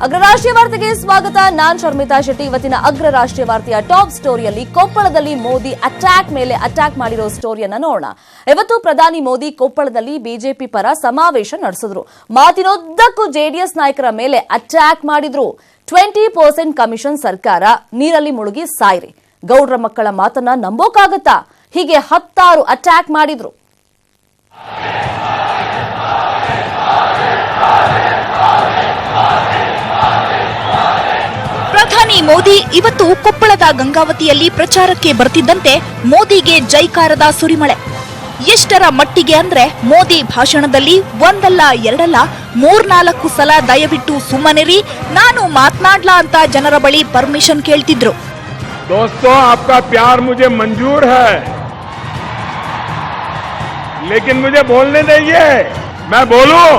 ಅಗ್ರ ರಾಷ್ಟ್ರೀಯ ವಾರ್ತೆಗೆ ಸ್ವಾಗತ. ನಾನ್ ಶರ್ಮಿತಾ ಶೆಟ್ಟಿ. ಇವತ್ತಿನ ಅಗ್ರ ರಾಷ್ಟ್ರೀಯ ವಾರ್ತೆಯ ಟಾಪ್ ಸ್ಟೋರಿಯಲ್ಲಿ ಕೊಪ್ಪಳದಲ್ಲಿ ಮೋದಿ ಅಟ್ಯಾಕ್ ಮೇಲೆ ಅಟ್ಯಾಕ್ ಮಾಡಿರೋ ಸ್ಟೋರಿಯನ್ನ ನೋಡೋಣ. ಇವತ್ತು ಪ್ರಧಾನಿ ಮೋದಿ ಕೊಪ್ಪಳದಲ್ಲಿ ಬಿಜೆಪಿ ಪರ ಸಮಾವೇಶ ನಡೆಸಿದ್ರು. ಮಾತಿನೊದ್ದಕ್ಕೂ ಜೆಡಿಎಸ್ ನಾಯಕರ ಮೇಲೆ ಅಟ್ಯಾಕ್ ಮಾಡಿದ್ರು. 20% ಕಮಿಷನ್ ಸರ್ಕಾರ, ನೀರಲ್ಲಿ ಮುಳುಗಿ ಸಾಯ್ರಿ, ಗೌಡ್ರ ಮಕ್ಕಳ ಮಾತನ್ನ ನಂಬೋಕಾಗತ್ತಾ? ಹೀಗೆ 10 ಅಟ್ಯಾಕ್ ಮಾಡಿದ್ರು. ಪ್ರಧಾನಿ ಮೋದಿ ಇವತ್ತು ಕೊಪ್ಪಳದ ಗಂಗಾವತಿಯಲ್ಲಿ ಪ್ರಚಾರಕ್ಕೆ ಬರ್ತಿದ್ದಂತೆ ಮೋದಿಗೆ ಜೈಕಾರದ ಸುರಿಮಳೆ. ಎಷ್ಟರ ಮಟ್ಟಿಗೆ ಅಂದ್ರೆ ಮೋದಿ ಭಾಷಣದಲ್ಲಿ ಒಂದಲ್ಲ ಎರಡಲ್ಲ 3-4 ಸಲ ದಯವಿಟ್ಟು ಸುಮ್ಮನಿರಿ, ನಾನು ಮಾತನಾಡ್ಲಾ ಅಂತ ಜನರ ಬಳಿ ಪರ್ಮಿಷನ್ ಕೇಳ್ತಿದ್ರು. दोस्तों, आपका प्यार मुझे मंजूर है, लेकिन मुझे बोलने दीजिए, मैं बोलूं।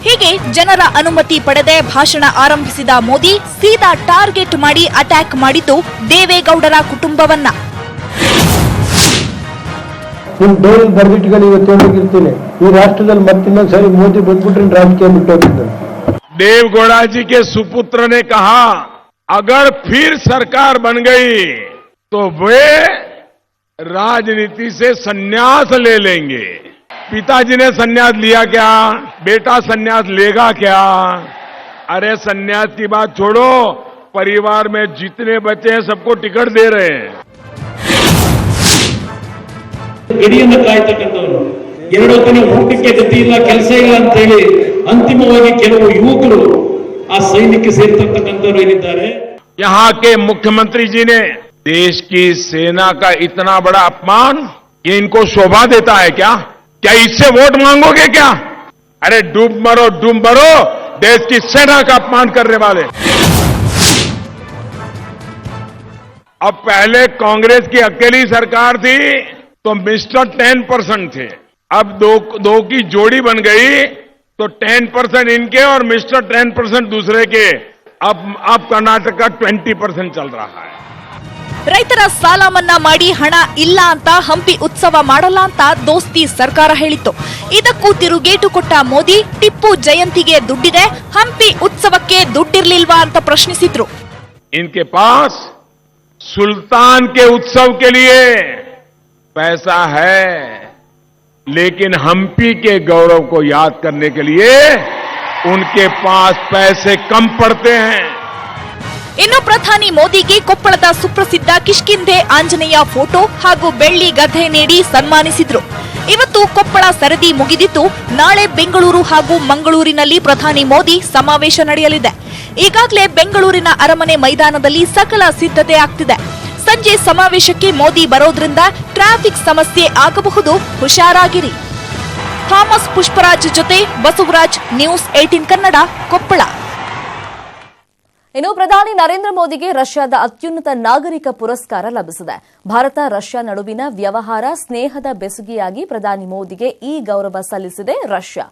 ಹೀಗೆ ಜನರ ಅನುಮತಿ ಪಡೆದೇ ಭಾಷಣ ಆರಂಭಿಸಿದ ಮೋದಿ ಸೀದಾ ಟಾರ್ಗೆಟ್ ಮಾಡಿ ಅಟ್ಯಾಕ್ ಮಾಡಿದ್ದು ದೇವೇಗೌಡರ ಕುಟುಂಬವನ್ನ. ಡೈರಿ ಬರ್ಬಿಟ್ಗಳು ಇವತ್ತು ಹೇಳಿರ್ತೀನಿ, ಈ ರಾಷ್ಟ್ರದಲ್ಲಿ ಮತ್ತಿನ್ನೊಂದು ಸರಿ ಮೋದಿ ಬಂದ್ಬಿಟ್ರೆ ರಾಜಕೀಯ ಬಿಟ್ಟೋಗಿದ್ದಾರೆ. देवगौड़ा जी के सुपुत्र ने कहा, अगर फिर सरकार बन गई तो वे राजनीति से संन्यास ले लेंगे। पिताजी ने संन्यास लिया क्या? बेटा संन्यास लेगा क्या? अरे संन्यास की बात छोड़ो, परिवार में जितने बच्चे हैं सबको टिकट दे रहे हैं. ಗಡಿಯನ್ನು ಕಾಯ್ತಕ್ಕಂಥವರು, 2 ದಿನ ಊಟಕ್ಕೆ ಗತಿ ಇಲ್ಲ, ಕೆಲಸ ಇಲ್ಲ ಅಂತ ಹೇಳಿ ಅಂತಿಮವಾಗಿ ಕೆಲವು ಯುವಕರು ಆ ಸೈನ್ಯಕ್ಕೆ ಸೇರ್ತಕ್ಕಂಥವ್ರು ಏನಿದ್ದಾರೆ. यहाँ के मुख्यमंत्री जी ने देश की सेना का इतना बड़ा अपमान, ये इनको शोभा देता है क्या? क्या इससे वोट मांगोगे क्या? अरे डूब मरो, देश की सेना का अपमान करने वाले. अब पहले कांग्रेस की अकेली सरकार थी तो मिस्टर 10% थे, अब दो की जोड़ी बन गई तो 10% इनके और मिस्टर 10% दूसरे के. अब कर्नाटक का 20% चल रहा है. ರೈತರ ಸಾಲ ಮನ್ನಾ ಮಾಡಿ ಹಣ ಇಲ್ಲ ಅಂತ ಹಂಪಿ ಉತ್ಸವ ಮಾಡಲ್ಲ ಅಂತ ದೋಸ್ತಿ ಸರ್ಕಾರ ಹೇಳಿತ್ತು. ಇದಕ್ಕೂ ತಿರುಗೇಟು ಕೊಟ್ಟ ಮೋದಿ ಟಿಪ್ಪು ಜಯಂತಿಗೆ ದುಡ್ಡಿದೆ, ಹಂಪಿ ಉತ್ಸವಕ್ಕೆ ದುಡ್ಡಿರ್ಲಿಲ್ವಾ ಅಂತ ಪ್ರಶ್ನಿಸಿದ್ರು. इनके पास सुल्तान के उत्सव के लिए पैसा है, लेकिन हम्पी के गौरव को याद करने के लिए उनके पास पैसे कम पड़ते हैं. ಇನ್ನು ಪ್ರಧಾನಿ ಮೋದಿಗೆ ಕೊಪ್ಪಳದ ಸುಪ್ರಸಿದ್ಧ ಕಿಷ್ಕಿಂಧೆ ಆಂಜನೇಯ ಫೋಟೋ ಹಾಗೂ ಬೆಳ್ಳಿ ಗದೆ ನೀಡಿ ಸನ್ಮಾನಿಸಿದ್ರು. ಇವತ್ತು ಕೊಪ್ಪಳ ಸರದಿ ಮುಗಿದಿದ್ದು, ನಾಳೆ ಬೆಂಗಳೂರು ಹಾಗೂ ಮಂಗಳೂರಿನಲ್ಲಿ ಪ್ರಧಾನಿ ಮೋದಿ ಸಮಾವೇಶ ನಡೆಯಲಿದೆ. ಈಗಾಗಲೇ ಬೆಂಗಳೂರಿನ ಅರಮನೆ ಮೈದಾನದಲ್ಲಿ ಸಕಲ ಸಿದ್ಧತೆ ಆಗ್ತಿದೆ. ಸಂಜೆ ಸಮಾವೇಶಕ್ಕೆ ಮೋದಿ ಬರೋದ್ರಿಂದ ಟ್ರಾಫಿಕ್ ಸಮಸ್ಯೆ ಆಗಬಹುದು, ಹುಷಾರಾಗಿರಿ. ಥಾಮಸ್ ಪುಷ್ಪರಾಜ್ ಜೊತೆ ಬಸವರಾಜ್, ನ್ಯೂಸ್ 18 ಕನ್ನಡ, ಕೊಪ್ಪಳ. ಇನ್ನು ಪ್ರಧಾನಿ ನರೇಂದ್ರ ಮೋದಿಗೆ ರಷ್ಯಾದ ಅತ್ಯುನ್ನತ ನಾಗರಿಕ ಪುರಸ್ಕಾರ ಲಭಿಸಿದೆ. ಭಾರತ ರಷ್ಯಾ ನಡುವಿನ ವ್ಯವಹಾರ ಸ್ನೇಹದ ಬೆಸುಗೆಯಾಗಿ ಪ್ರಧಾನಿ ಮೋದಿಗೆ ಈ ಗೌರವ ಸಲ್ಲಿಸಿದೆ ರಷ್ಯಾ.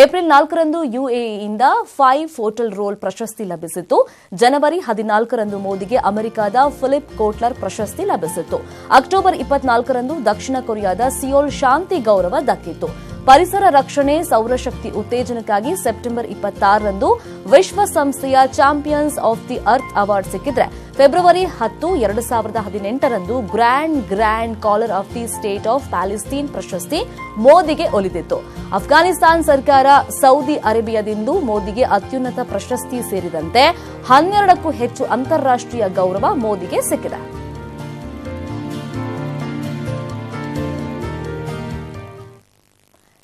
ಏಪ್ರಿಲ್ 4ರಂದು ಯುಎಇಯಿಂದ 5 ಹೋಟೆಲ್ ರೋಲ್ ಪ್ರಶಸ್ತಿ ಲಭಿಸಿತ್ತು. ಜನವರಿ 14ರಂದು ಮೋದಿಗೆ ಅಮೆರಿಕದ ಫಿಲಿಪ್ ಕೋಟ್ಲರ್ ಪ್ರಶಸ್ತಿ ಲಭಿಸಿತ್ತು. ಅಕ್ಟೋಬರ್ 24ರಂದು ದಕ್ಷಿಣ ಕೊರಿಯಾದ ಸಿಯೋಲ್ ಶಾಂತಿ ಗೌರವ ದಕ್ಕಿತ್ತು. ಪರಿಸರ ರಕ್ಷಣೆ, ಸೌರಶಕ್ತಿ ಉತ್ತೇಜನಕ್ಕಾಗಿ ಸೆಪ್ಟೆಂಬರ್ 26ರಂದು ವಿಶ್ವಸಂಸ್ಥೆಯ champions of the earth award ಸಿಕ್ಕಿದ್ರೆ, ಫೆಬ್ರವರಿ 10, 2018ರಂದು grand collar of the state of Palestine ಪ್ರಶಸ್ತಿ ಮೋದಿಗೆ ಒಲಿದಿತ್ತು. ಅಫ್ಘಾನಿಸ್ತಾನ ಸರ್ಕಾರ, ಸೌದಿ ಅರೇಬಿಯಾದಿಂದ ಮೋದಿಗೆ ಅತ್ಯುನ್ನತ ಪ್ರಶಸ್ತಿ ಸೇರಿದಂತೆ 12ಕ್ಕೂ ಹೆಚ್ಚು ಅಂತಾರಾಷ್ಟ್ರೀಯ ಗೌರವ ಮೋದಿಗೆ ಸಿಕ್ಕಿದೆ.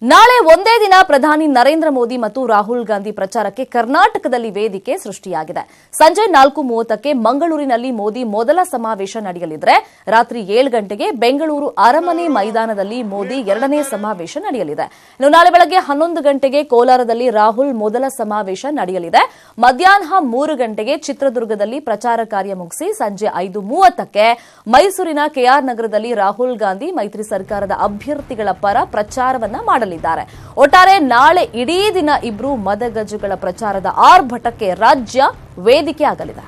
ನಾಳೆ ಒಂದೇ ದಿನ ಪ್ರಧಾನಿ ನರೇಂದ್ರ ಮೋದಿ ಮತ್ತು ರಾಹುಲ್ ಗಾಂಧಿ ಪ್ರಚಾರಕ್ಕೆ ಕರ್ನಾಟಕದಲ್ಲಿ ವೇದಿಕೆ ಸೃಷ್ಟಿಯಾಗಿದೆ. ಸಂಜೆ 4:30ಕ್ಕೆ ಮಂಗಳೂರಿನಲ್ಲಿ ಮೋದಿ ಮೊದಲ ಸಮಾವೇಶ ನಡೆಯಲಿದ್ರೆ, ರಾತ್ರಿ 7 ಗಂಟೆಗೆ ಬೆಂಗಳೂರು ಅರಮನೆ ಮೈದಾನದಲ್ಲಿ ಮೋದಿ 2ನೇ ಸಮಾವೇಶ ನಡೆಯಲಿದೆ. ಇನ್ನು ನಾಳೆ ಬೆಳಗ್ಗೆ 11 ಗಂಟೆಗೆ ಕೋಲಾರದಲ್ಲಿ ರಾಹುಲ್ ಮೊದಲ ಸಮಾವೇಶ ನಡೆಯಲಿದೆ. ಮಧ್ಯಾಹ್ನ 3 ಗಂಟೆಗೆ ಚಿತ್ರದುರ್ಗದಲ್ಲಿ ಪ್ರಚಾರ ಕಾರ್ಯ ಮುಗಿಸಿ ಸಂಜೆ 5:30ಕ್ಕೆ ಮೈಸೂರಿನ ಕೆಆರ್ ನಗರದಲ್ಲಿ ರಾಹುಲ್ ಗಾಂಧಿ ಮೈತ್ರಿ ಸರ್ಕಾರದ ಅಭ್ಯರ್ಥಿಗಳ ಪರ ಪ್ರಚಾರವನ್ನ ಮಾಡಲಿದ್ದಾರೆ. ಒಟ್ಟಾರೆ ನಾಳೆ ಇಡೀ ದಿನ ಇಬ್ರು ಮದಗಜಗಳ ಪ್ರಚಾರದ ಆರ್ಭಟಕ್ಕೆ ರಾಜ್ಯ ವೇದಿಕೆ ಆಗಲಿದೆ.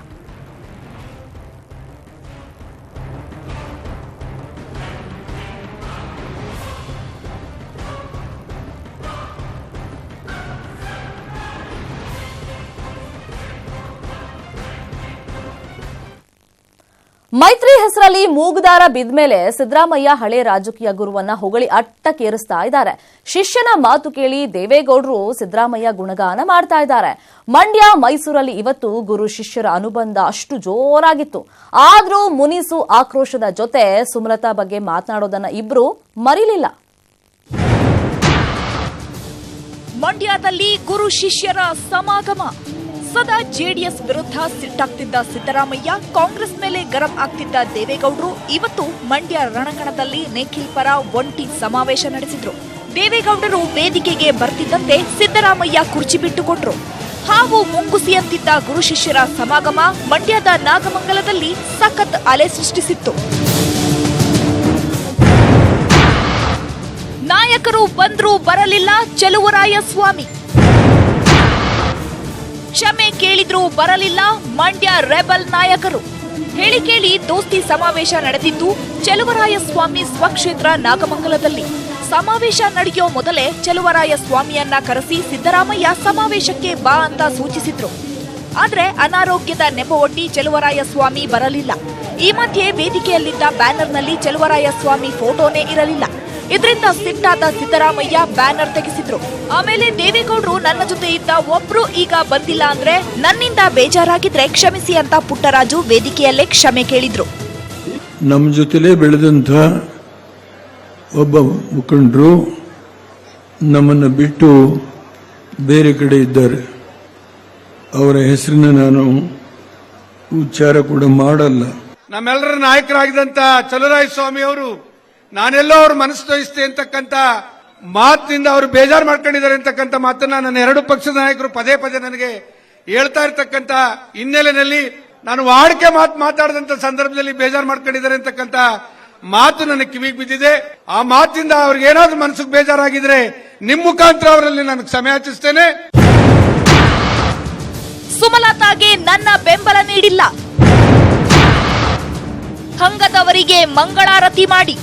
ಮೈತ್ರಿ ಹೆಸರಲ್ಲಿ ಮೂಗುದಾರ ಬಿದ್ಮೇಲೆ ಸಿದ್ದರಾಮಯ್ಯ ಹಳೆ ರಾಜಕೀಯ ಗುರುವನ್ನ ಹೊಗಳಿ ಅಟ್ಟಕ್ಕೇರಿಸ್ತಾ ಇದ್ದಾರೆ. ಶಿಷ್ಯನ ಮಾತು ಕೇಳಿ ದೇವೇಗೌಡರು ಸಿದ್ದರಾಮಯ್ಯ ಗುಣಗಾನ ಮಾಡ್ತಾ ಇದ್ದಾರೆ. ಮಂಡ್ಯ ಮೈಸೂರಲ್ಲಿ ಇವತ್ತು ಗುರು ಶಿಷ್ಯರ ಅನುಬಂಧ ಅಷ್ಟು ಜೋರಾಗಿತ್ತು. ಆದ್ರೂ ಮುನಿಸು ಆಕ್ರೋಶದ ಜೊತೆ ಸುಮಲತಾ ಬಗ್ಗೆ ಮಾತನಾಡೋದನ್ನ ಇಬ್ರು ಮರಿಲಿಲ್ಲ. ಮಂಡ್ಯದಲ್ಲಿ ಗುರು ಶಿಷ್ಯರ ಸಮಾಗಮ. ಸದಾ ಜೆಡಿಎಸ್ ವಿರುದ್ಧ ಸಿಟ್ಟಾಗ್ತಿದ್ದ ಸಿದ್ದರಾಮಯ್ಯ, ಕಾಂಗ್ರೆಸ್ ಮೇಲೆ ಗರಂ ಆಗ್ತಿದ್ದ ದೇವೇಗೌಡರು ಇವತ್ತು ಮಂಡ್ಯ ರಣಕಣದಲ್ಲಿ ನಿಖಿಲ್ ಪರ ಒಂಟಿ ಸಮಾವೇಶ ನಡೆಸಿದ್ರು. ದೇವೇಗೌಡರು ವೇದಿಕೆಗೆ ಬರ್ತಿದ್ದಂತೆ ಸಿದ್ದರಾಮಯ್ಯ ಕುರ್ಚಿ ಬಿಟ್ಟುಕೊಟ್ರು. ಹಾವು ಮುಂಗುಸಿಯಂತಿದ್ದ ಗುರು ಶಿಷ್ಯರ ಸಮಾಗಮ ಮಂಡ್ಯದ ನಾಗಮಂಗಲದಲ್ಲಿ ಸಖತ್ ಅಲೆ ಸೃಷ್ಟಿಸಿತ್ತು. ನಾಯಕರು ಬಂದ್ರೂ ಬರಲಿಲ್ಲ ಚಲುವರಾಯಸ್ವಾಮಿ. ಕ್ಷಮೆ ಕೇಳಿದ್ರೂ ಬರಲಿಲ್ಲ ಮಂಡ್ಯ ರೆಬಲ್ ನಾಯಕರು. ಹೇಳಿ ಕೇಳಿ ದೋಸ್ತಿ ಸಮಾವೇಶ ನಡೆದಿದ್ದು ಚಲುವರಾಯಸ್ವಾಮಿ ಸ್ವಕ್ಷೇತ್ರ ನಾಗಮಂಗಲದಲ್ಲಿ. ಸಮಾವೇಶ ನಡೆಯೋ ಮೊದಲೇ ಚಲುವರಾಯಸ್ವಾಮಿಯನ್ನ ಕರೆಸಿ ಸಿದ್ದರಾಮಯ್ಯ ಸಮಾವೇಶಕ್ಕೆ ಬಾ ಅಂತ ಸೂಚಿಸಿದ್ರು. ಆದ್ರೆ ಅನಾರೋಗ್ಯದ ನೆಪವೊಡ್ಡಿ ಚಲುವರಾಯಸ್ವಾಮಿ ಬರಲಿಲ್ಲ. ಈ ಮಧ್ಯೆ ವೇದಿಕೆಯಲ್ಲಿದ್ದ ಬ್ಯಾನರ್ನಲ್ಲಿ ಚಲುವರಾಯಸ್ವಾಮಿ ಫೋಟೋನೇ ಇರಲಿಲ್ಲ. ಇದರಿಂದ ಸಿಟ್ಟಾದ ಸಿದ್ದರಾಮಯ್ಯ ಬ್ಯಾನರ್ ತೆಗೆಸಿದ್ರು. ಆಮೇಲೆ ದೇವೇಗೌಡರು ನನ್ನ ಜೊತೆ ಇದ್ದ ಒಬ್ರು ಈಗ ಬಂದಿಲ್ಲ ಅಂದ್ರೆ ನನ್ನಿಂದ ಬೇಜಾರಾಗಿದ್ರೆ ಕ್ಷಮಿಸಿ ಅಂತ ಪುಟ್ಟರಾಜು ವೇದಿಕೆಯಲ್ಲೇ ಕ್ಷಮೆ ಕೇಳಿದ್ರು. ನಮ್ಮ ಜೊತೆಲೇ ಬೆಳೆದಂತ ಒಬ್ಬ ಮುಖಂಡರು ನಮ್ಮನ್ನು ಬಿಟ್ಟು ಬೇರೆ ಕಡೆ ಇದ್ದಾರೆ. ಅವರ ಹೆಸರನ್ನ ನಾನು ಉಚ್ಚಾರ ಕೂಡ ಮಾಡಲ್ಲ. ನಮ್ಮೆಲ್ಲರ ನಾಯಕರಾಗಿದ್ದಂತ ಚಲುವರಾಯಸ್ವಾಮಿ ಅವರು ನಾನೆಲ್ಲೋ ಅವ್ರ ಮನಸ್ಸು ತೋರಿಸ್ತೆ ಅಂತಕ್ಕಂಥ ಮಾತಿನಿಂದ ಅವರು ಬೇಜಾರು ಮಾಡ್ಕೊಂಡಿದ್ದಾರೆ ಅಂತಕ್ಕಂಥ ಮಾತನ್ನ ನನ್ನ ಎರಡು ಪಕ್ಷದ ನಾಯಕರು ಪದೇ ಪದೇ ನನಗೆ ಹೇಳ್ತಾ ಇರ್ತಕ್ಕಂಥ ಹಿನ್ನೆಲೆಯಲ್ಲಿ ನಾನು ವಾಡಿಕೆ ಮಾತಾಡಿದಂತ ಸಂದರ್ಭದಲ್ಲಿ ಬೇಜಾರು ಮಾಡ್ಕೊಂಡಿದ್ದಾರೆ ಅಂತಕ್ಕಂಥ ಮಾತು ನನ್ನ ಕಿವಿಗೆ ಬಿದ್ದಿದೆ. ಆ ಮಾತಿಂದ ಅವ್ರಿಗೆ ಏನಾದ್ರೂ ಮನಸ್ಸಿಗೆ ಬೇಜಾರಾಗಿದ್ರೆ ನಿಮ್ಮ ಮುಖಾಂತರ ಅವರಲ್ಲಿ ನಾನು ಕ್ಷಮೆ ಯಾಚಿಸ್ತೇನೆ. ಸುಮಲತಾಗೆ ನನ್ನ ಬೆಂಬಲ ನೀಡಿಲ್ಲ, ಹಂಗದವರಿಗೆ ಮಂಗಳಾರತಿ ಮಾಡಿ.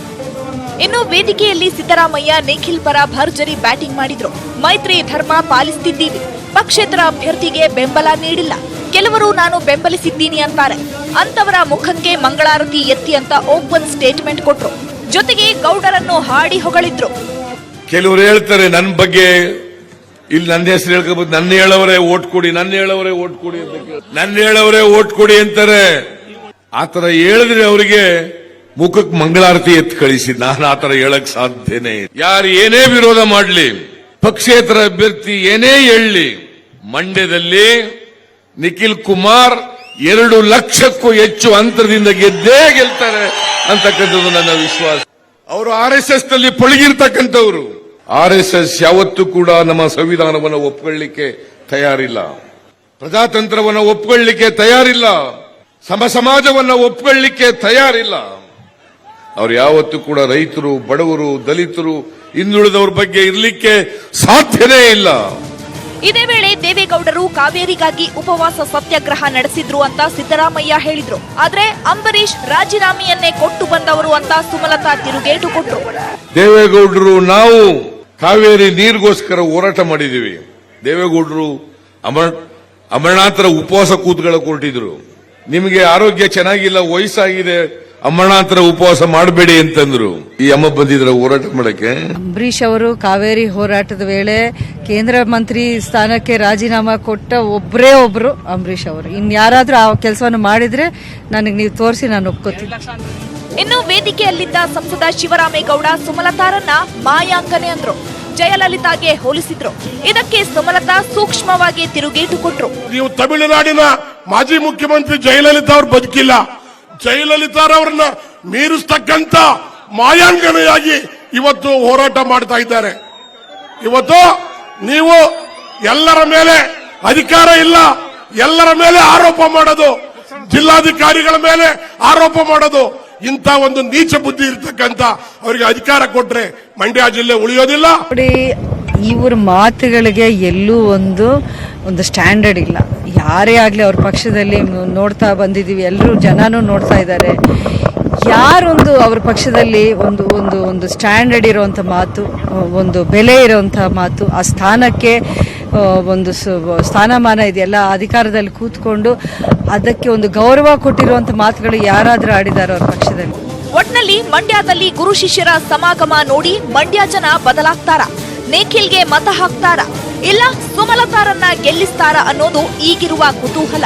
ಇನ್ನು ವೇದಿಕೆಯಲ್ಲಿ ಸಿದ್ದರಾಮಯ್ಯ ನಿಖಿಲ್ ಪರ ಭರ್ಜರಿ ಬ್ಯಾಟಿಂಗ್ ಮಾಡಿದ್ರು. ಮೈತ್ರಿ ಧರ್ಮ ಪಾಲಿಸುತ್ತಿದ್ದೀವಿ, ಪಕ್ಷೇತರ ಅಭ್ಯರ್ಥಿಗೆ ಬೆಂಬಲ ನೀಡಿಲ್ಲ, ಕೆಲವರು ನಾನು ಬೆಂಬಲಿಸಿದ್ದೀನಿ ಅಂತಾರೆ, ಅಂತವರ ಮುಖಕ್ಕೆ ಮಂಗಳಾರತಿ ಎತ್ತಿ ಅಂತ ಓಪನ್ ಸ್ಟೇಟ್ಮೆಂಟ್ ಕೊಟ್ರು. ಜೊತೆಗೆ ಗೌಡರನ್ನು ಹಾಡಿ ಹೊಗಳಿದ್ರು. ಕೆಲವರು ಹೇಳ್ತಾರೆ ನನ್ನ ಬಗ್ಗೆ, ಇಲ್ಲಿ ನನ್ನ ಹೆಸರು ಹೇಳ್ಕೋಬಹುದು, ನನ್ನ ಹೇಳವರೇ ಓಟ್ ಕೊಡಿ, ನನ್ನ ಹೇಳವರೇ ಓಟ್ ಕೊಡಿ ಅಂತ, ನನ್ನ ಹೇಳವರೇ ಓಟ್ ಕೊಡಿ ಅಂತಾರೆ. ಆತರ ಹೇಳಿದ್ರೆ ಅವರಿಗೆ ಮುಖಕ್ಕೆ ಮಂಗಳಾರತಿ ಎತ್ತು ಕಳಿಸಿ. ನಾನು ಆತರ ಹೇಳಕ್ ಸಾಧ್ಯನೇ ಇಲ್ಲ. ಯಾರು ಏನೇ ವಿರೋಧ ಮಾಡಲಿ, ಪಕ್ಷೇತರ ಅಭ್ಯರ್ಥಿ ಏನೇ ಹೇಳಲಿ, ಮಂಡ್ಯದಲ್ಲಿ ನಿಖಿಲ್ ಕುಮಾರ್ 2 ಲಕ್ಷಕ್ಕೂ ಹೆಚ್ಚು ಅಂತರದಿಂದ ಗೆದ್ದೇ ಗೆಲ್ತಾರೆ ಅಂತಕ್ಕಂಥದ್ದು ನನ್ನ ವಿಶ್ವಾಸ. ಅವರು RSS ನಲ್ಲಿ ಪಳಗಿರ್ತಕ್ಕಂಥವ್ರು. RSS ಯಾವತ್ತೂ ಕೂಡ ನಮ್ಮ ಸಂವಿಧಾನವನ್ನು ಒಪ್ಕೊಳ್ಳಿಕ್ಕೆ ತಯಾರಿಲ್ಲ, ಪ್ರಜಾತಂತ್ರವನ್ನು ಒಪ್ಕೊಳ್ಳಿಕ್ಕೆ ತಯಾರಿಲ್ಲ, ಸಮಾಜವನ್ನು ಒಪ್ಕೊಳ್ಳಿಕ್ಕೆ ತಯಾರಿಲ್ಲ. ಅವ್ರು ಯಾವತ್ತೂ ಕೂಡ ರೈತರು, ಬಡವರು, ದಲಿತರು, ಹಿಂದುಳಿದವರ ಬಗ್ಗೆ ಇರಲಿಕ್ಕೆ ಸಾಧ್ಯನೇ ಇಲ್ಲ. ಇದೇ ವೇಳೆ ದೇವೇಗೌಡರು ಕಾವೇರಿಗಾಗಿ ಉಪವಾಸ ಸತ್ಯಾಗ್ರಹ ನಡೆಸಿದ್ರು ಅಂತ ಸಿದ್ದರಾಮಯ್ಯ ಹೇಳಿದ್ರು. ಆದ್ರೆ ಅಂಬರೀಶ್ ರಾಜೀನಾಮೆಯನ್ನೇ ಕೊಟ್ಟು ಬಂದವರು ಅಂತ ಸುಮಲತಾ ತಿರುಗೇಟು ಕೊಟ್ರು. ದೇವೇಗೌಡರು ನಾವು ಕಾವೇರಿ ನೀರಿಗೋಸ್ಕರ ಹೋರಾಟ ಮಾಡಿದೀವಿ. ದೇವೇಗೌಡರು ಅಮರನಾಥರ ಉಪವಾಸ ಕೂತ್ಗಳ ಕೊಟ್ಟಿದ್ರು. ನಿಮಗೆ ಆರೋಗ್ಯ ಚೆನ್ನಾಗಿಲ್ಲ, ವಯಸ್ಸಾಗಿದೆ, ಅಮರನಾಥರ ಉಪವಾಸ ಮಾಡಬೇಡಿ ಅಂತಂದ್ರು. ಈ ಅಮ್ಮ ಬಂದಿದ್ರ ಹೋರಾಟ ಮಾಡಕ್ಕೆ. ಅಂಬರೀಶ್ ಅವರು ಕಾವೇರಿ ಹೋರಾಟದ ವೇಳೆ ಕೇಂದ್ರ ಮಂತ್ರಿ ಸ್ಥಾನಕ್ಕೆ ರಾಜೀನಾಮೆ ಕೊಟ್ಟ ಒಬ್ಬರೇ ಒಬ್ರು ಅಂಬರೀಶ್ ಅವರು. ಇನ್ಯಾರಾದ್ರೂ ಆ ಕೆಲಸವನ್ನು ಮಾಡಿದ್ರೆ ನನಗೆ ನೀವು ತೋರಿಸಿ, ನಾನು ಒಪ್ಕೋತೀನಿ. ಇನ್ನು ವೇದಿಕೆಯಲ್ಲಿದ್ದ ಸಂಸದ ಶಿವರಾಮೇಗೌಡ ಸುಮಲತಾರನ್ನ ಮಾಯಾಂಕನೆ ಅಂದ್ರು. ಜಯಲಲಿತಾಗೆ ಹೋಲಿಸಿದ್ರು. ಇದಕ್ಕೆ ಸುಮಲತಾ ಸೂಕ್ಷ್ಮವಾಗಿ ತಿರುಗೇಟು ಕೊಟ್ರು. ನೀವು ತಮಿಳುನಾಡಿನ ಮಾಜಿ ಮುಖ್ಯಮಂತ್ರಿ ಜಯಲಲಿತಾ ಅವರು ಬದುಕಿಲ್ಲ, ಜಯಲಲಿತಾರವರನ್ನ ಮೀರಿಸ್ತಕ್ಕಂತ ಮಾಯಾಂಗನೆಯಾಗಿ ಇವತ್ತು ಹೋರಾಟ ಮಾಡ್ತಾ ಇದ್ದಾರೆ. ಇವತ್ತು ನೀವು ಎಲ್ಲರ ಮೇಲೆ ಅಧಿಕಾರ ಇಲ್ಲ, ಎಲ್ಲರ ಮೇಲೆ ಆರೋಪ ಮಾಡೋದು, ಜಿಲ್ಲಾಧಿಕಾರಿಗಳ ಮೇಲೆ ಆರೋಪ ಮಾಡೋದು, ಇಂಥ ಒಂದು ನೀಚ ಬುದ್ಧಿ ಇರ್ತಕ್ಕಂಥ ಅವರಿಗೆ ಅಧಿಕಾರ ಕೊಟ್ರೆ ಮಂಡ್ಯ ಜಿಲ್ಲೆ ಉಳಿಯೋದಿಲ್ಲ. ಇವ್ರ ಮಾತುಗಳಿಗೆ ಎಲ್ಲೂ ಒಂದು ಸ್ಟ್ಯಾಂಡರ್ಡ್ ಇಲ್ಲ. ಯಾರೇ ಆಗ್ಲಿ ಅವ್ರ ಪಕ್ಷದಲ್ಲಿ ನೋಡ್ತಾ ಬಂದಿದೀವಿ, ಎಲ್ಲರೂ ಜನನೂ ನೋಡ್ತಾ ಇದ್ದಾರೆ. ಯಾರೊಂದು ಅವ್ರ ಪಕ್ಷದಲ್ಲಿ ಒಂದು ಸ್ಟ್ಯಾಂಡರ್ಡ್ ಇರುವಂತ ಮಾತು, ಒಂದು ಬೆಲೆ ಇರುವಂತಹ ಮಾತು, ಆ ಸ್ಥಾನಕ್ಕೆ ಒಂದು ಸ್ಥಾನಮಾನ ಇದೆಯಲ್ಲ, ಅಧಿಕಾರದಲ್ಲಿ ಕೂತ್ಕೊಂಡು ಅದಕ್ಕೆ ಒಂದು ಗೌರವ ಕೊಟ್ಟಿರುವಂತ ಮಾತುಗಳು ಯಾರಾದರೂ ಆಡಿದಾರೋ ಅವ್ರ ಪಕ್ಷದಲ್ಲಿ. ಒಟ್ನಲ್ಲಿ ಮಂಡ್ಯದಲ್ಲಿ ಗುರು ಶಿಷ್ಯರ ಸಮಾಗಮ ನೋಡಿ ಮಂಡ್ಯ ಜನ ಬದಲಾಗ್ತಾರ, ನಿಖಿಲ್ಗೆ ಮತ ಹಾಕ್ತಾರ, ಇಲ್ಲ ಸುಮಲತಾರನ್ನ ಗೆಲ್ಲಿಸ್ತಾರ ಅನ್ನೋದು ಈಗಿರುವ ಕುತೂಹಲ.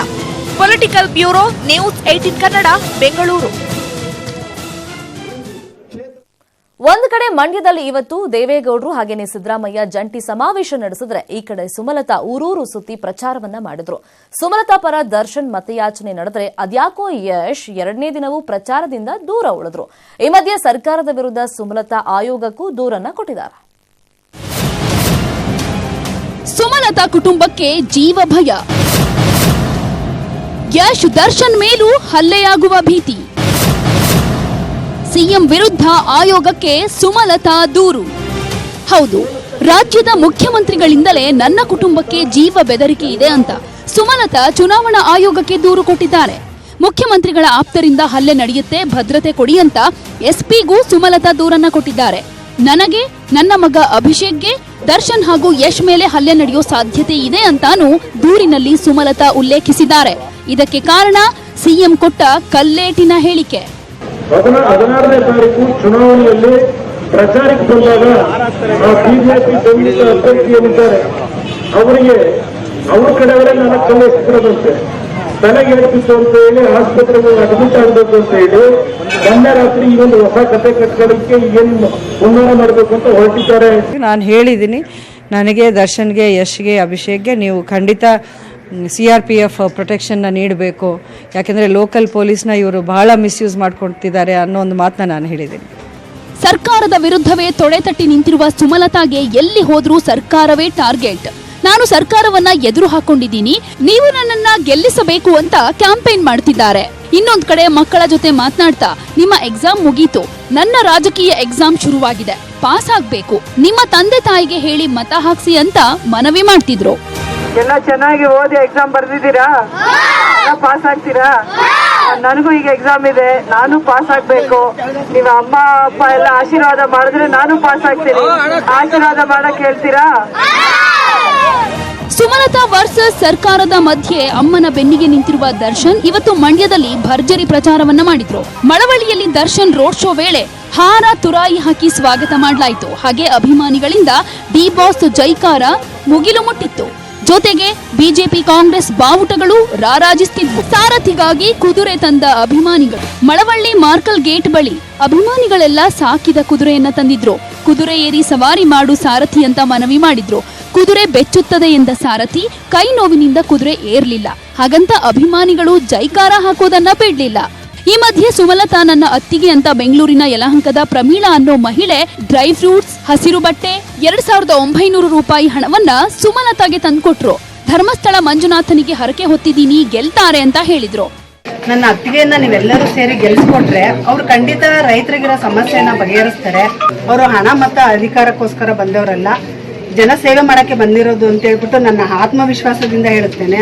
Political bureau, news 18 Kannada, Bengaluru. ಒಂದು ಕಡೆ ಮಂಡ್ಯದಲ್ಲಿ ಇವತ್ತು ದೇವೇಗೌಡರು ಹಾಗೇನೆ ಸಿದ್ದರಾಮಯ್ಯ ಜಂಟಿ ಸಮಾವೇಶ ನಡೆಸಿದ್ರೆ, ಈ ಕಡೆ ಸುಮಲತಾ ಊರೂರು ಸುತ್ತಿ ಪ್ರಚಾರವನ್ನ ಮಾಡಿದ್ರು. ಸುಮಲತಾ ಪರ ದರ್ಶನ್ ಮತಯಾಚನೆ ನಡೆದ್ರೆ ಅದ್ಯಾಕೋ ಯಶ್ ಎರಡನೇ ದಿನವೂ ಪ್ರಚಾರದಿಂದ ದೂರ ಉಳಿದ್ರು. ಈ ಮಧ್ಯೆ ಸರ್ಕಾರದ ವಿರುದ್ಧ ಸುಮಲತಾ ಆಯೋಗಕ್ಕೂ ದೂರನ್ನ ಕೊಟ್ಟಿದ್ದಾರೆ. ಸುಮಲತಾ ಕುಟುಂಬಕ್ಕೆ ಜೀವ ಭಯ, ಯಶ್ ದರ್ಶನ್ ಮೇಲೂ ಹಲ್ಲೆಯಾಗುವ ಭೀತಿ. ಸಿಎಂ ವಿರುದ್ಧ ಆಯೋಗಕ್ಕೆ ಸುಮಲತಾ ದೂರು. ಹೌದು, ರಾಜ್ಯದ ಮುಖ್ಯಮಂತ್ರಿಗಳಿಂದಲೇ ನನ್ನ ಕುಟುಂಬಕ್ಕೆ ಜೀವ ಬೆದರಿಕೆ ಇದೆ ಅಂತ ಸುಮಲತಾ ಚುನಾವಣಾ ಆಯೋಗಕ್ಕೆ ದೂರು ಕೊಟ್ಟಿದ್ದಾರೆ. ಮುಖ್ಯಮಂತ್ರಿಗಳ ಆಪ್ತರಿಂದ ಹಲ್ಲೆ ನಡೆಯುತ್ತೆ, ಭದ್ರತೆ ಕೊಡಿ ಅಂತ ಎಸ್ಪಿಗೂ ಸುಮಲತಾ ದೂರನ್ನ ಕೊಟ್ಟಿದ್ದಾರೆ. ನನಗೆ, ನನ್ನ ಮಗ ಅಭಿಷೇಕ್ಗೆ ದರ್ಶನ್ ಹಾಗೂ ಯಶ್ ಮೇಲೆ ಹಲ್ಲೆ ನಡೆಯೋ ಸಾಧ್ಯತೆ ಇದೆ ಅಂತಾನೂ ದೂರಿನಲ್ಲಿ ಸುಮಲತಾ ಉಲ್ಲೇಖಿಸಿದ್ದಾರೆ. ಇದಕ್ಕೆ ಕಾರಣ ಸಿಎಂ ಕೊಟ್ಟ ಕಲ್ಲೇಟಿನ ಹೇಳಿಕೆ. 16ನೇ ತಾರೀಕು ಚುನಾವಣೆಯಲ್ಲಿ ಪ್ರಚಾರಕ್ಕೆ ಬಂದಾಗ ಬಿಜೆಪಿ ಬೆಂಬಲಿತ ಅಭ್ಯರ್ಥಿ ಏನಿದ್ದಾರೆ ಅವರಿಗೆ ಅವ್ರ ಕಡೆಯವರೇ ನನಗೆ ಕಲ್ಲೆಸಿದ್ರಂತೆ, ತಲೆಗೆ ಹೇಳ್ತಿತ್ತು ಅಂತ ಹೇಳಿ ಆಸ್ಪತ್ರೆಗೆ ಅಡ್ಮಿಟ್ ಆಗಬೇಕು ಅಂತ ಹೇಳಿ ಮೊನ್ನೆ ರಾತ್ರಿ ಈ ಒಂದು ಹೊಸ ಕತೆ ಕಟ್ಕೊಳ್ಳಿಕ್ಕೆ ಏನು ಹುನ್ನಾರ ಮಾಡಬೇಕು ಅಂತ ಹೊರಟಿದ್ದಾರೆ. ನಾನು ಹೇಳಿದ್ದೀನಿ, ನನಗೆ, ದರ್ಶನ್ಗೆ, ಯಶ್ಗೆ, ಅಭಿಷೇಕ್ಗೆ ನೀವು ಖಂಡಿತ CRPF ಪ್ರೊಟೆಕ್ಷನ್ನ ನೀಡಬೇಕು, ಯಾಕೆಂದರೆ ಲೋಕಲ್ ಪೊಲೀಸ್ನ ಇವರು ಬಹಳ ಮಿಸ್ಯೂಸ್ ಮಾಡ್ಕೊಳ್ತಿದ್ದಾರೆ ಅನ್ನೋ ಒಂದು ಮಾತನ್ನ ನಾನು ಹೇಳಿದ್ದೀನಿ. ಸರ್ಕಾರದ ವಿರುದ್ಧವೇ ತೊಡೆತಟ್ಟಿ ನಿಂತಿರುವ ಸುಮಲತಾಗೆ ಎಲ್ಲಿ ಹೋದ್ರೂ ಸರ್ಕಾರವೇ ಟಾರ್ಗೆಟ್. ನಾನು ಸರ್ಕಾರವನ್ನ ಎದುರು ಹಾಕೊಂಡಿದ್ದೀನಿ, ನೀವು ನನ್ನನ್ನ ಗೆಲ್ಲಿಸಬೇಕು ಅಂತ ಕ್ಯಾಂಪೇನ್ ಮಾಡ್ತಿದ್ದಾರೆ. ಇನ್ನೊಂದ್ ಕಡೆ ಮಕ್ಕಳ ಜೊತೆ ಮಾತನಾಡ್ತಾ, ನಿಮ್ಮ ಎಕ್ಸಾಮ್ ಮುಗೀತು, ನನ್ನ ರಾಜಕೀಯ ಎಕ್ಸಾಮ್ ಶುರುವಾಗಿದೆ, ಪಾಸ್ ಆಗ್ಬೇಕು, ನಿಮ್ಮ ತಂದೆ ತಾಯಿಗೆ ಹೇಳಿ ಮತ ಹಾಕ್ಸಿ ಅಂತ ಮನವಿ ಮಾಡ್ತಿದ್ರು. ಎಲ್ಲ ಚೆನ್ನಾಗಿ ಓದಿ ಎಕ್ಸಾಮ್ ಬರ್ದಿದ್ದೀರಾ, ಪಾಸ್ ಆಗ್ತೀರಾ? ನನಗೂ ಈಗ ಎಕ್ಸಾಮ್ ಇದೆ, ನಾನು ಪಾಸ್ ಆಗ್ಬೇಕು. ನೀವು ಅಮ್ಮ ಅಪ್ಪ ಎಲ್ಲ ಆಶೀರ್ವಾದ ಮಾಡಿದ್ರೆ ನಾನು ಪಾಸ್ ಆಗ್ತೀನಿ, ಆಶೀರ್ವಾದ ಮಾಡಕ್ ಹೇಳ್ತೀರಾ? ಸುಮಲತಾ ವರ್ಸಸ್ ಸರ್ಕಾರದ ಮಧ್ಯೆ ಅಮ್ಮನ ಬೆನ್ನಿಗೆ ನಿಂತಿರುವ ದರ್ಶನ್ ಇವತ್ತು ಮಂಡ್ಯದಲ್ಲಿ ಭರ್ಜರಿ ಪ್ರಚಾರವನ್ನ ಮಾಡಿದ್ರು. ಮಳವಳ್ಳಿಯಲ್ಲಿ ದರ್ಶನ್ ರೋಡ್ ಶೋ ವೇಳೆ ಹಾರ ತುರಾಯಿ ಹಾಕಿ ಸ್ವಾಗತ ಮಾಡಲಾಯಿತು. ಹಾಗೆ ಅಭಿಮಾನಿಗಳಿಂದ ಡಿ ಬಾಸ್ ಜೈಕಾರ ಮುಗಿಲು ಮುಟ್ಟಿತ್ತು. ಜೊತೆಗೆ ಬಿಜೆಪಿ ಕಾಂಗ್ರೆಸ್ ಬಾವುಟಗಳು ರಾರಾಜಿಸುತ್ತಿದ್ವು. ಸಾರಥಿಗಾಗಿ ಕುದುರೆ ತಂದ ಅಭಿಮಾನಿಗಳು ಮಳವಳ್ಳಿ ಮಾರ್ಕಲ್ ಗೇಟ್ ಬಳಿ ಅಭಿಮಾನಿಗಳೆಲ್ಲ ಸಾಕಿದ ಕುದುರೆಯನ್ನ ತಂದಿದ್ರು. ಕುದುರೆ ಏರಿ ಸವಾರಿ ಮಾಡು ಸಾರಥಿ ಅಂತ ಮನವಿ ಮಾಡಿದ್ರು. ಕುದುರೆ ಬೆಚ್ಚುತ್ತದೆ ಎಂದ ಸಾರಥಿ ಕೈ ನೋವಿನಿಂದ ಕುದುರೆ ಏರ್ಲಿಲ್ಲ. ಹಾಗಂತ ಅಭಿಮಾನಿಗಳು ಜೈಕಾರ ಹಾಕೋದನ್ನ ಬಿಡ್ಲಿಲ್ಲ. ಈ ಮಧ್ಯೆ ಸುಮಲತಾ ನನ್ನ ಅತ್ತಿಗೆ ಅಂತ ಬೆಂಗಳೂರಿನ ಯಲಹಂಕದ ಪ್ರಮೀಳಾ ಅನ್ನೋ ಮಹಿಳೆ ಡ್ರೈ ಫ್ರೂಟ್ಸ್, ಹಸಿರು ಬಟ್ಟೆ 2900 ರೂಪಾಯಿ ಹಣವನ್ನ ಸುಮಲತಾಗೆ ತಂದ್ಕೊಟ್ರು. ಧರ್ಮಸ್ಥಳ ಮಂಜುನಾಥನಿಗೆ ಹರಕೆ ಹೊತ್ತಿದ್ದೀನಿ, ಗೆಲ್ತಾರೆ ಅಂತ ಹೇಳಿದ್ರು. ನನ್ನ ಅತ್ತಿಗೆಯನ್ನ ನೀವೆಲ್ಲರೂ ಸೇರಿ ಗೆಲ್ಸ್ಕೊಟ್ರೆ ಅವ್ರು ಖಂಡಿತ ರೈತರಿಗಿರೋ ಸಮಸ್ಯೆಯನ್ನ ಬಗೆಹರಿಸ್ತಾರೆ. ಅವರು ಹಣ ಮತ್ತು ಅಧಿಕಾರಕ್ಕೋಸ್ಕರ ಬಂದವರಲ್ಲ, ಜನ ಸೇವೆ ಮಾಡಕ್ಕೆ ಬಂದಿರೋದು ಅಂತ ಹೇಳ್ಬಿಟ್ಟು ನನ್ನ ಆತ್ಮವಿಶ್ವಾಸದಿಂದ ಹೇಳುತ್ತೇನೆ.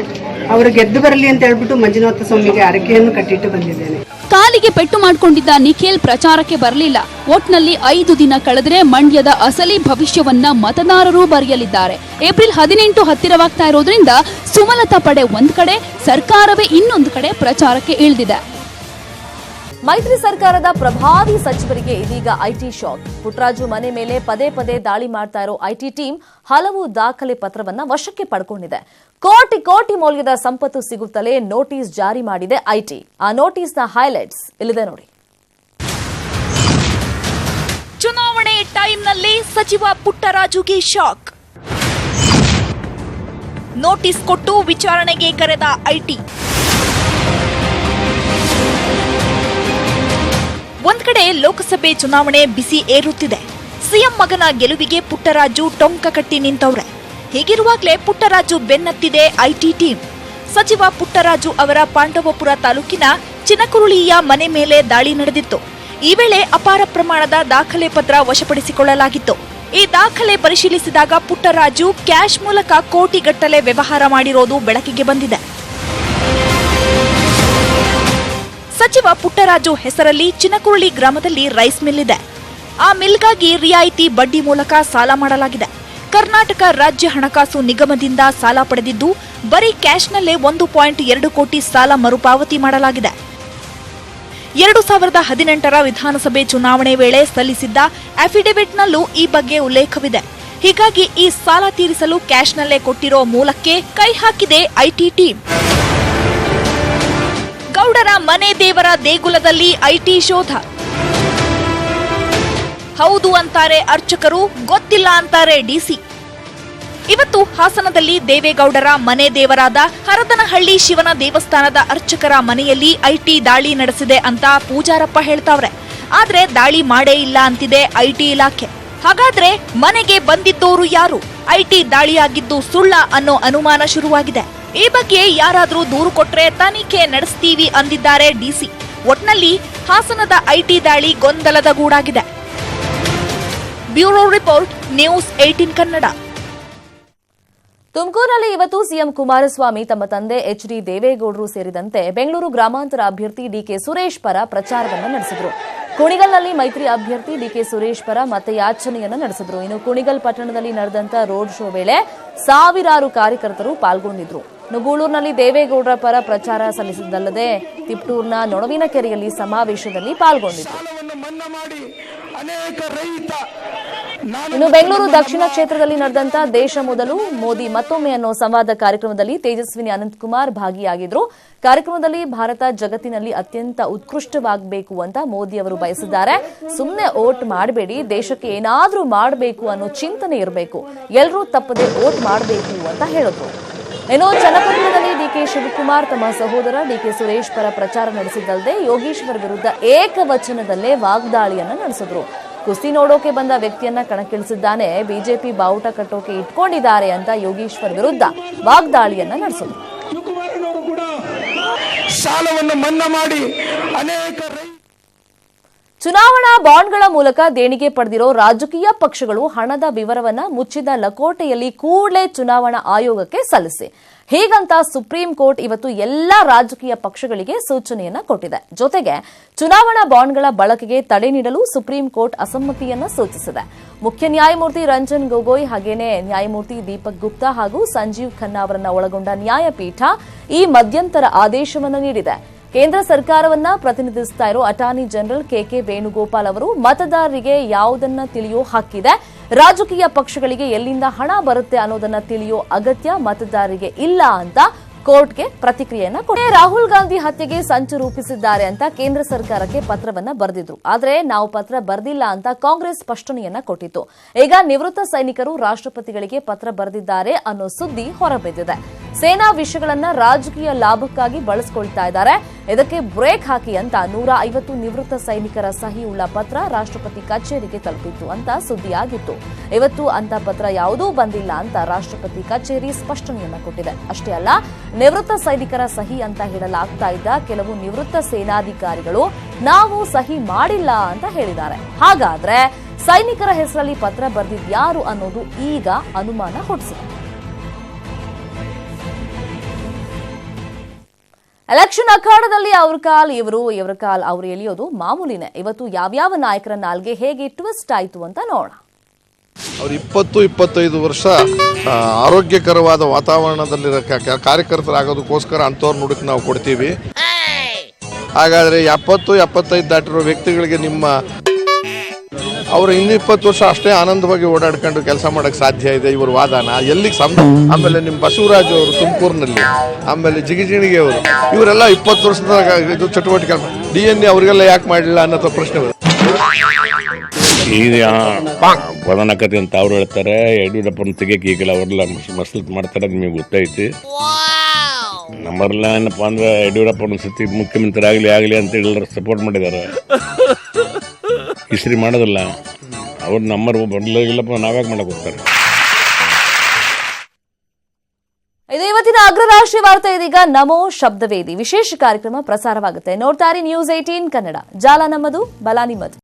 ಅವರು ಗೆದ್ದು ಬರಲಿ ಅಂತ ಹೇಳ್ಬಿಟ್ಟು ಮಂಜುನಾಥ ಸ್ವಾಮಿಗೆ ಹರಕೆಯನ್ನು ಕಟ್ಟಿಟ್ಟು ಬಂದಿದ್ದೇನೆ. ಕಾಲಿಗೆ ಪೆಟ್ಟು ಮಾಡಿಕೊಂಡಿದ್ದ ನಿಖಿಲ್ ಪ್ರಚಾರಕ್ಕೆ ಬರಲಿಲ್ಲ. ಒಟ್ನಲ್ಲಿ 5 ದಿನ ಕಳೆದರೆ ಮಂಡ್ಯದ ಅಸಲಿ ಭವಿಷ್ಯವನ್ನ ಮತದಾರರು ಬರೆಯಲಿದ್ದಾರೆ. ಏಪ್ರಿಲ್ 18 ಹತ್ತಿರವಾಗ್ತಾ ಇರೋದ್ರಿಂದ ಸುಮಲತಾ ಪಡೆ ಒಂದ್ ಕಡೆ, ಸರ್ಕಾರವೇ ಇನ್ನೊಂದು ಕಡೆ ಪ್ರಚಾರಕ್ಕೆ ಇಳಿದಿದೆ. ಮೈತ್ರಿ ಸರ್ಕಾರದ ಪ್ರಭಾವಿ ಸಚಿವರಿಗೆ ಇದೀಗ ಐಟಿ ಶಾಕ್. ಪುಟ್ಟರಾಜು ಮನೆ ಮೇಲೆ ಪದೇ ಪದೇ ದಾಳಿ ಮಾಡ್ತಾ ಇರೋ ಐಟಿ ಟೀಮ್ ಹಲವು ದಾಖಲೆ ಪತ್ರವನ್ನ ವಶಕ್ಕೆ ಪಡ್ಕೊಂಡಿದೆ. ಕೋಟಿ ಕೋಟಿ ಮೌಲ್ಯದ ಸಂಪತ್ತು ಸಿಗುತ್ತಲೇ ನೋಟಿಸ್ ಜಾರಿ ಮಾಡಿದೆ ಐಟಿ. ಆ ನೋಟಿಸ್ನ ಹೈಲೈಟ್ಸ್ ಇಲ್ಲಿದೆ ನೋಡಿ. ಚುನಾವಣೆ ಟೈಮ್ನಲ್ಲಿ ಸಚಿವ ಪುಟ್ಟರಾಜುಗೆ ಶಾಕ್. ನೋಟಿಸ್ ಕೊಟ್ಟು ವಿಚಾರಣೆಗೆ ಕರೆದ ಐಟಿ. ಒಂದ್ ಕಡೆ ಲೋಕಸಭೆ ಚುನಾವಣೆ ಬಿಸಿ ಏರುತ್ತಿದೆ. ಸಿಎಂ ಮಗನ ಗೆಲುವಿಗೆ ಪುಟ್ಟರಾಜು ಟೊಂಕ ಕಟ್ಟಿ ನಿಂತವ್ರೆ. ಹೀಗಿರುವಾಗಲೇ ಪುಟ್ಟರಾಜು ಬೆನ್ನತ್ತಿದೆ ಐಟಿ ಟೀಮ್. ಸಚಿವ ಪುಟ್ಟರಾಜು ಅವರ ಪಾಂಡವಪುರ ತಾಲೂಕಿನ ಚಿನಕುರುಳಿಯ ಮನೆ ಮೇಲೆ ದಾಳಿ ನಡೆದಿತ್ತು. ಈ ವೇಳೆ ಅಪಾರ ಪ್ರಮಾಣದ ದಾಖಲೆ ಪತ್ರ ವಶಪಡಿಸಿಕೊಳ್ಳಲಾಗಿತ್ತು. ಈ ದಾಖಲೆ ಪರಿಶೀಲಿಸಿದಾಗ ಪುಟ್ಟರಾಜು ಕ್ಯಾಶ್ ಮೂಲಕ ಕೋಟಿಗಟ್ಟಲೆ ವ್ಯವಹಾರ ಮಾಡಿರೋದು ಬೆಳಕಿಗೆ ಬಂದಿದೆ. ಸಚಿವ ಪುಟ್ಟರಾಜು ಹೆಸರಲ್ಲಿ ಚಿನಕುರುಳಿ ಗ್ರಾಮದಲ್ಲಿ ರೈಸ್ ಮಿಲ್ ಇದೆ. ಆ ಮಿಲ್ಗಾಗಿ ರಿಯಾಯಿತಿ ಬಡ್ಡಿ ಮೂಲಕ ಸಾಲ ಮಾಡಲಾಗಿದೆ. ಕರ್ನಾಟಕ ರಾಜ್ಯ ಹಣಕಾಸು ನಿಗಮದಿಂದ ಸಾಲ ಪಡೆದಿದ್ದು ಬರೀ ಕ್ಯಾಶ್ನಲ್ಲೇ 1.2 ಕೋಟಿ ಸಾಲ ಮರುಪಾವತಿ ಮಾಡಲಾಗಿದೆ. 2018ರ ವಿಧಾನಸಭೆ ಚುನಾವಣೆ ವೇಳೆ ಸಲ್ಲಿಸಿದ್ದ ಅಫಿಡವಿಟ್ನಲ್ಲೂ ಈ ಬಗ್ಗೆ ಉಲ್ಲೇಖವಿದೆ. ಹೀಗಾಗಿ ಈ ಸಾಲ ತೀರಿಸಲು ಕ್ಯಾಶ್ನಲ್ಲೇ ಕೊಟ್ಟಿರೋ ಮೂಲಕ್ಕೆ ಕೈ ಹಾಕಿದೆ ಐಟಿ ಟೀಮ್. ಗೌಡರ ಮನೆ ದೇವರ ದೇಗುಲದಲ್ಲಿ ಐಟಿ ಶೋಧ. ಹೌದು ಅಂತಾರೆ ಅರ್ಚಕರು, ಗೊತ್ತಿಲ್ಲ ಅಂತಾರೆ ಡಿಸಿ. ಇವತ್ತು ಹಾಸನದಲ್ಲಿ ದೇವೇಗೌಡರ ಮನೆ ದೇವರಾದ ಹರದನಹಳ್ಳಿ ಶಿವನ ದೇವಸ್ಥಾನದ ಅರ್ಚಕರ ಮನೆಯಲ್ಲಿ ಐಟಿ ದಾಳಿ ನಡೆಸಿದೆ ಅಂತ ಪೂಜಾರಪ್ಪ ಹೇಳ್ತಾವ್ರೆ. ಆದ್ರೆ ದಾಳಿ ಮಾಡೇ ಇಲ್ಲ ಅಂತಿದೆ ಐಟಿ ಇಲಾಖೆ. ಹಾಗಾದ್ರೆ ಮನೆಗೆ ಬಂದಿದ್ದೋರು ಯಾರು? ಐಟಿ ದಾಳಿಯಾಗಿದ್ದು ಸುಳ್ಳ ಅನ್ನೋ ಅನುಮಾನ ಶುರುವಾಗಿದೆ. ಈ ಬಗ್ಗೆ ಯಾರಾದ್ರೂ ದೂರು ಕೊಟ್ರೆ ತನಿಖೆ ನಡೆಸ್ತೀವಿ ಅಂದಿದ್ದಾರೆ ಡಿಸಿ. ಒಟ್ನಲ್ಲಿ ಹಾಸನದ ಐಟಿ ದಾಳಿ ಗೊಂದಲದ ಗೂಡಾಗಿದೆ. Bureau report, news 18 Kannada. ತುಮಕೂರಿನಲ್ಲಿ ಇವತ್ತು ಸಿಎಂ ಕುಮಾರಸ್ವಾಮಿ ತಮ್ಮ ತಂದೆ ಎಚ್ಡಿ ದೇವೇಗೌಡರು ಸೇರಿದಂತೆ ಬೆಂಗಳೂರು ಗ್ರಾಮಾಂತರ ಅಭ್ಯರ್ಥಿ ಡಿಕೆ ಸುರೇಶ್ ಪರ ಪ್ರಚಾರವನ್ನು ನಡೆಸಿದರು. ಕುಣಿಗಲ್ನಲ್ಲಿ ಮೈತ್ರಿ ಅಭ್ಯರ್ಥಿ ಡಿಕೆ ಸುರೇಶ್ ಪರ ಮತಯಾಚನೆಯನ್ನು ನಡೆಸಿದರು. ಇನ್ನು ಕುಣಿಗಲ್ ಪಟ್ಟಣದಲ್ಲಿ ನಡೆದಂತ ರೋಡ್ ಶೋ ವೇಳೆ ಸಾವಿರಾರು ಕಾರ್ಯಕರ್ತರು ಪಾಲ್ಗೊಂಡಿದ್ರು. ಗೂಳೂರಿನಲ್ಲಿ ದೇವೇಗೌಡರ ಪರ ಪ್ರಚಾರ ಸಲ್ಲಿಸಿದ್ದಲ್ಲದೆ ತಿಪ್ಟೂರಿನ ನೊಣವಿನಕೆರೆಯಲ್ಲಿ ಸಮಾವೇಶದಲ್ಲಿ ಪಾಲ್ಗೊಂಡಿದ್ರು. ಇನ್ನು ಬೆಂಗಳೂರು ದಕ್ಷಿಣ ಕ್ಷೇತ್ರದಲ್ಲಿ ನಡೆದಂತ ದೇಶ ಮೊದಲು ಮೋದಿ ಮತ್ತೊಮ್ಮೆ ಅನ್ನೋ ಸಂವಾದ ಕಾರ್ಯಕ್ರಮದಲ್ಲಿ ತೇಜಸ್ವಿನಿ ಅನಂತಕುಮಾರ್ ಭಾಗಿಯಾಗಿದ್ರು. ಕಾರ್ಯಕ್ರಮದಲ್ಲಿ ಭಾರತ ಜಗತ್ತಿನಲ್ಲಿ ಅತ್ಯಂತ ಉತ್ಕೃಷ್ಟವಾಗಬೇಕು ಅಂತ ಮೋದಿ ಅವರು ಬಯಸಿದ್ದಾರೆ. ಸುಮ್ಮನೆ ವೋಟ್ ಮಾಡಬೇಡಿ, ದೇಶಕ್ಕೆ ಏನಾದ್ರೂ ಮಾಡಬೇಕು ಅನ್ನೋ ಚಿಂತನೆ ಇರಬೇಕು, ಎಲ್ಲರೂ ತಪ್ಪದೆ ವೋಟ್ ಮಾಡಬೇಕು ಅಂತ ಹೇಳಿದ್ರು. ಇನ್ನು ಚನ್ನಪಟ್ಟಣದಲ್ಲಿ ಡಿಕೆ ಶಿವಕುಮಾರ್ ತಮ್ಮ ಸಹೋದರ ಡಿಕೆ ಸುರೇಶ್ ಪರ ಪ್ರಚಾರ ನಡೆಸಿದ್ದಲ್ಲದೆ ಯೋಗೇಶ್ವರ್ ವಿರುದ್ಧ ಏಕವಚನದಲ್ಲೇ ವಾಗ್ದಾಳಿಯನ್ನ ನಡೆಸಿದ್ರು. ಕುಸ್ತಿ ನೋಡೋಕೆ ಬಂದ ವ್ಯಕ್ತಿಯನ್ನ ಕಣಕ್ಕಿಳಿಸಿದ್ದಾನೆ, ಬಿಜೆಪಿ ಬಾವುಟ ಕಟ್ಟೋಕೆ ಇಟ್ಕೊಂಡಿದ್ದಾರೆ ಅಂತ ಯೋಗೇಶ್ವರ್ ವಿರುದ್ಧ ವಾಗ್ದಾಳಿಯನ್ನ ನಡೆಸಿದ್ರು. ಸಾಲವನ್ನು ಮನ್ನಾ ಮಾಡಿ ಅನೇಕ ಚುನಾವಣಾ ಬಾಂಡ್ಗಳ ಮೂಲಕ ದೇಣಿಗೆ ಪಡೆದಿರೋ ರಾಜಕೀಯ ಪಕ್ಷಗಳು ಹಣದ ವಿವರವನ್ನ ಮುಚ್ಚಿದ ಲಕೋಟೆಯಲ್ಲಿ ಕೂಡಲೇ ಚುನಾವಣಾ ಆಯೋಗಕ್ಕೆ ಸಲ್ಲಿಸಿ. ಹೀಗಂತ ಸುಪ್ರೀಂ ಕೋರ್ಟ್ ಇವತ್ತು ಎಲ್ಲಾ ರಾಜಕೀಯ ಪಕ್ಷಗಳಿಗೆ ಸೂಚನೆಯನ್ನ ಕೊಟ್ಟಿದೆ. ಜೊತೆಗೆ ಚುನಾವಣಾ ಬಾಂಡ್ಗಳ ಬಳಕೆಗೆ ತಡೆ ನೀಡಲು ಸುಪ್ರೀಂ ಕೋರ್ಟ್ ಅಸಮ್ಮತಿಯನ್ನ ಸೂಚಿಸಿದೆ. ಮುಖ್ಯ ನ್ಯಾಯಮೂರ್ತಿ ರಂಜನ್ ಗೊಗೊಯ್ ಹಾಗೇನೆ ನ್ಯಾಯಮೂರ್ತಿ ದೀಪಕ್ ಗುಪ್ತಾ ಹಾಗೂ ಸಂಜೀವ್ ಖನ್ನಾ ಅವರನ್ನ ಒಳಗೊಂಡ ನ್ಯಾಯಪೀಠ ಈ ಮಧ್ಯಂತರ ಆದೇಶವನ್ನು ನೀಡಿದೆ. ಕೇಂದ್ರ ಸರ್ಕಾರವನ್ನ ಪ್ರತಿನಿಧಿಸ್ತಾ ಇರೋ ಅಟಾರ್ನಿ ಜನರಲ್ ಕೆಕೆ ವೇಣುಗೋಪಾಲ್ ಅವರು ಮತದಾರರಿಗೆ ಯಾವುದನ್ನ ತಿಳಿಯೋ ಹಕ್ಕಿದೆ, ರಾಜಕೀಯ ಪಕ್ಷಗಳಿಗೆ ಎಲ್ಲಿಂದ ಹಣ ಬರುತ್ತೆ ಅನ್ನೋದನ್ನ ತಿಳಿಯೋ ಅಗತ್ಯ ಮತದಾರರಿಗೆ ಇಲ್ಲ ಅಂತ ಕೋರ್ಟ್ಗೆ ಪ್ರತಿಕ್ರಿಯೆಯನ್ನ ಕೊಟ್ಟಿದ್ದಾರೆ. ರಾಹುಲ್ ಗಾಂಧಿ ಹತ್ಯೆಗೆ ಸಂಚು ರೂಪಿಸಿದ್ದಾರೆ ಅಂತ ಕೇಂದ್ರ ಸರ್ಕಾರಕ್ಕೆ ಪತ್ರವನ್ನ ಬರೆದಿದ್ರು. ಆದ್ರೆ ನಾವು ಪತ್ರ ಬರೆದಿಲ್ಲ ಅಂತ ಕಾಂಗ್ರೆಸ್ ಸ್ಪಷ್ಟನೆಯನ್ನ ಕೊಟ್ಟಿತ್ತು. ಈಗ ನಿವೃತ್ತ ಸೈನಿಕರು ರಾಷ್ಟ್ರಪತಿಗಳಿಗೆ ಪತ್ರ ಬರೆದಿದ್ದಾರೆ ಅನ್ನೋ ಸುದ್ದಿ ಹೊರಬಿದ್ದಿದೆ. ಸೇನಾ ವಿಷಯಗಳನ್ನ ರಾಜಕೀಯ ಲಾಭಕ್ಕಾಗಿ ಬಳಸಿಕೊಳ್ತಾ ಇದ್ದಾರೆ, ಇದಕ್ಕೆ ಬ್ರೇಕ್ ಹಾಕಿ ಅಂತ 150 ನಿವೃತ್ತ ಸೈನಿಕರ ಸಹಿ ಉಳ್ಳ ಪತ್ರ ರಾಷ್ಟ್ರಪತಿ ಕಚೇರಿಗೆ ತಲುಪಿತ್ತು ಅಂತ ಸುದ್ದಿಯಾಗಿತ್ತು. ಇವತ್ತು ಅಂತ ಪತ್ರ ಯಾವುದೂ ಬಂದಿಲ್ಲ ಅಂತ ರಾಷ್ಟ್ರಪತಿ ಕಚೇರಿ ಸ್ಪಷ್ಟನೆಯನ್ನ ಕೊಟ್ಟಿದೆ. ಅಷ್ಟೇ ಅಲ್ಲ, ನಿವೃತ್ತ ಸೈನಿಕರ ಸಹಿ ಅಂತ ಹೇಳಲಾಗ್ತಾ ಇದ್ದ ಕೆಲವು ನಿವೃತ್ತ ಸೇನಾಧಿಕಾರಿಗಳು ನಾವು ಸಹಿ ಮಾಡಿಲ್ಲ ಅಂತ ಹೇಳಿದ್ದಾರೆ. ಹಾಗಾದ್ರೆ ಸೈನಿಕರ ಹೆಸರಲ್ಲಿ ಪತ್ರ ಬರೆದಿದ್ಯಾರು ಅನ್ನೋದು ಈಗ ಅನುಮಾನ ಹುಟ್ಟಿಸಿದೆ. ಎಲೆಕ್ಷನ್ ಅಖಾಡದಲ್ಲಿ ಅವ್ರ ಕಾಲ್ ಅವ್ರು ಎಳೆಯೋದು ಮಾಮೂಲಿನೇ. ಇವತ್ತು ಯಾವ್ಯಾವ ನಾಯಕರ ನಾಲ್ಗೆ ಹೇಗೆ ಟ್ವಿಸ್ಟ್ ಆಯ್ತು ಅಂತ ನೋಡೋಣ. ಅವ್ರು 20-25 ವರ್ಷ ಆರೋಗ್ಯಕರವಾದ ವಾತಾವರಣದಲ್ಲಿ ಕಾರ್ಯಕರ್ತರಾಗೋದಕ್ಕೋಸ್ಕರ ಅಂಥವ್ರ ನುಡುಕ್ ನಾವು ಕೊಡ್ತೀವಿ. ಹಾಗಾದ್ರೆ 70-75 ದಾಟಿರೋ ವ್ಯಕ್ತಿಗಳಿಗೆ ಅವರು 20 ವರ್ಷ ಅಷ್ಟೇ ಆನಂದವಾಗಿ ಓಡಾಡ್ಕೊಂಡು ಕೆಲಸ ಮಾಡಕ್ ಸಾಧ್ಯ ಇದೆ ಇವ್ರ ವಾದನ ಎಲ್ಲಿಗೆ ಆಮೇಲೆ ನಿಮ್ಮ ಬಸವರಾಜ್ ಅವರು ತುಮಕೂರಿನಲ್ಲಿ, ಆಮೇಲೆ ಜಿಗಿಜಿಣಿಗೆ ಅವರು, ಇವರೆಲ್ಲ 20 ವರ್ಷದ ಇದು ಚಟುವಟಿಕೆ DNA ಅವ್ರಿಗೆಲ್ಲ ಯಾಕೆ ಮಾಡಲಿಲ್ಲ ಅನ್ನೋ ಪ್ರಶ್ನೆ ಬರುತ್ತೆ. ಈಗ ಪ್ರಧಾನಕತೆ ಅಂತ ಅವ್ರು ಹೇಳ್ತಾರೆ, ಯಡಿಯೂರಪ್ಪನ ತೆಗಿಯಕ್ಕೆ ಈಗಲ್ಲ ಅವ್ರೆಲ್ಲ ಮಸಲತ್ ಮಾಡ್ತಾರೆ, ನಿಮಗೆ ಗೊತ್ತೈತಿ. ನಮ್ಮರೆಲ್ಲ ಏನಪ್ಪಾ ಅಂದ್ರೆ ಯಡಿಯೂರಪ್ಪನ ಸತಿ ಮುಖ್ಯಮಂತ್ರಿ ಆಗಲಿ ಅಂತ ಎಲ್ಲರೂ ಸಪೋರ್ಟ್ ಮಾಡಿದ್ದಾರೆ. ಇಸ್ರಿ ಮಾಡೋದಿಲ್ಲ ಅವ್ರು ನಮ್ಮರು ಬರ್ಲಿಲ್ಲಪ್ಪ, ನಾವ್ಯಾಕೆ ಮಾಡಕ್ ಹೋಗ್ತಾರೆ. ಇದು ಇವತ್ತಿನ ಅಗ್ರ ರಾಷ್ಟ್ರೀಯ ವಾರ್ತೆ. ಇದೀಗ ನಮೋ ಶಬ್ದವೇದಿ ವಿಶೇಷ ಕಾರ್ಯಕ್ರಮ ಪ್ರಸಾರವಾಗುತ್ತೆ. ನೋಡ್ತಾರೆ ನ್ಯೂಸ್ 18 ಕನ್ನಡ. ಜಾಲ ನಮ್ಮದು, ಬಲ ನಿಮ್ಮದು.